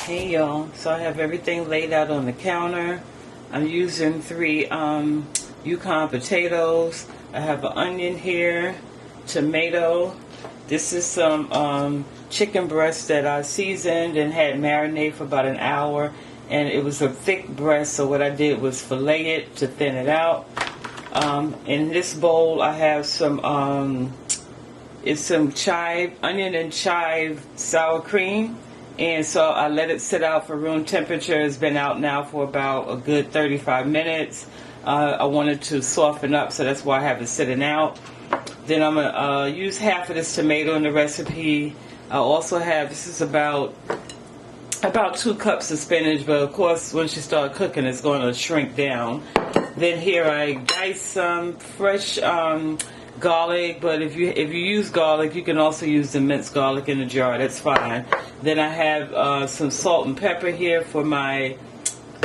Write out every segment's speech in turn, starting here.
Hey y'all, so I have everything laid out on the counter. I'm using 3 Yukon potatoes. I have an onion here, tomato. This is some chicken breast that I seasoned and had marinate for about an hour. And it was a thick breast, so what I did was fillet it to thin it out. In this bowl I have some chive, onion and chive sour cream. And so I let it sit out for room temperature. It's been out now for about a good 35 minutes. I wanted to soften up, so that's why I have it sitting out. Then I'm going to use half of this tomato in the recipe. I also have, this is about 2 cups of spinach, but of course once you start cooking it's going to shrink down. Then here I dice some fresh garlic, but if you use garlic, you can also use the minced garlic in the jar. That's fine. Then I have some salt and pepper here for my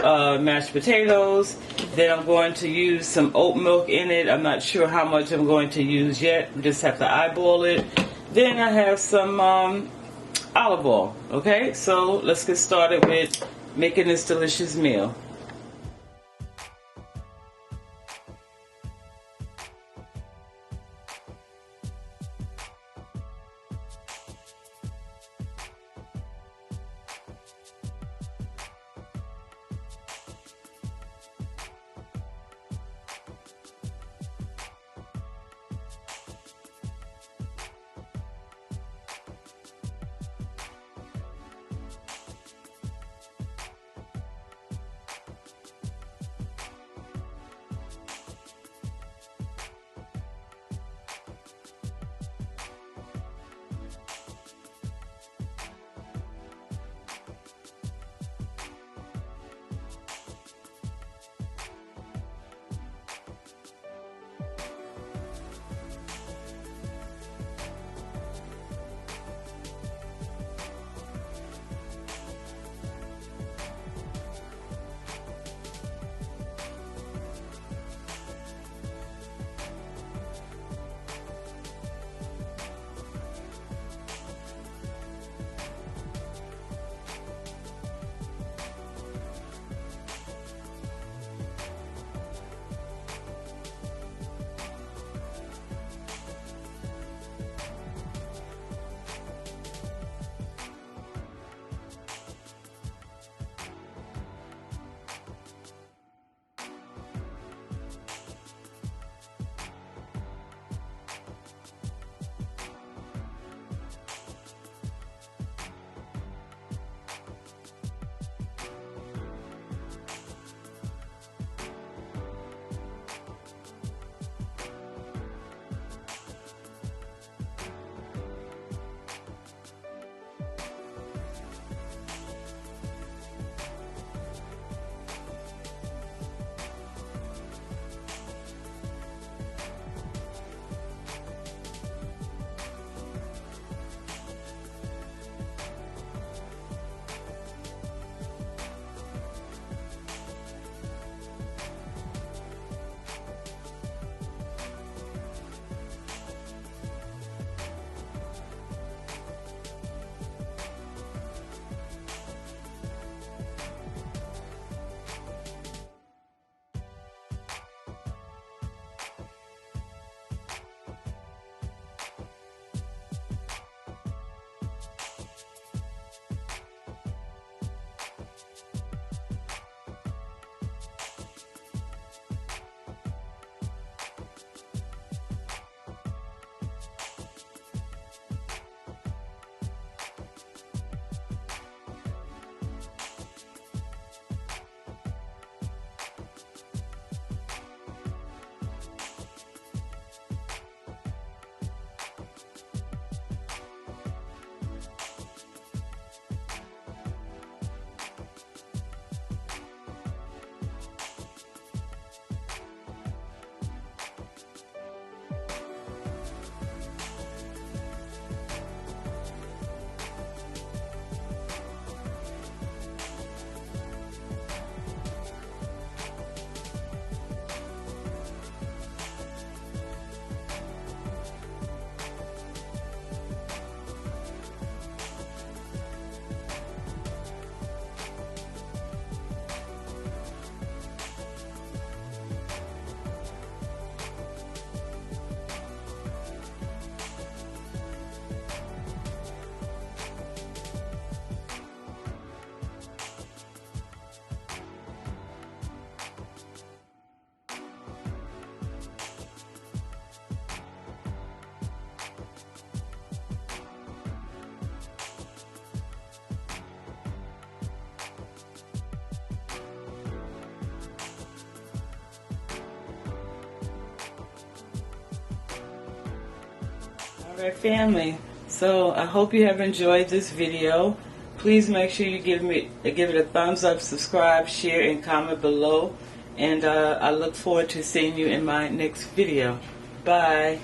mashed potatoes. Then I'm going to use some oat milk in it. I'm not sure how much I'm going to use yet. I just have to eyeball it. Then I have some olive oil. Okay, so let's get started with making this delicious meal. Alright, family, so I hope you have enjoyed this video. Please make sure you give it a thumbs up, subscribe, share, and comment below. And I look forward to seeing you in my next video. Bye.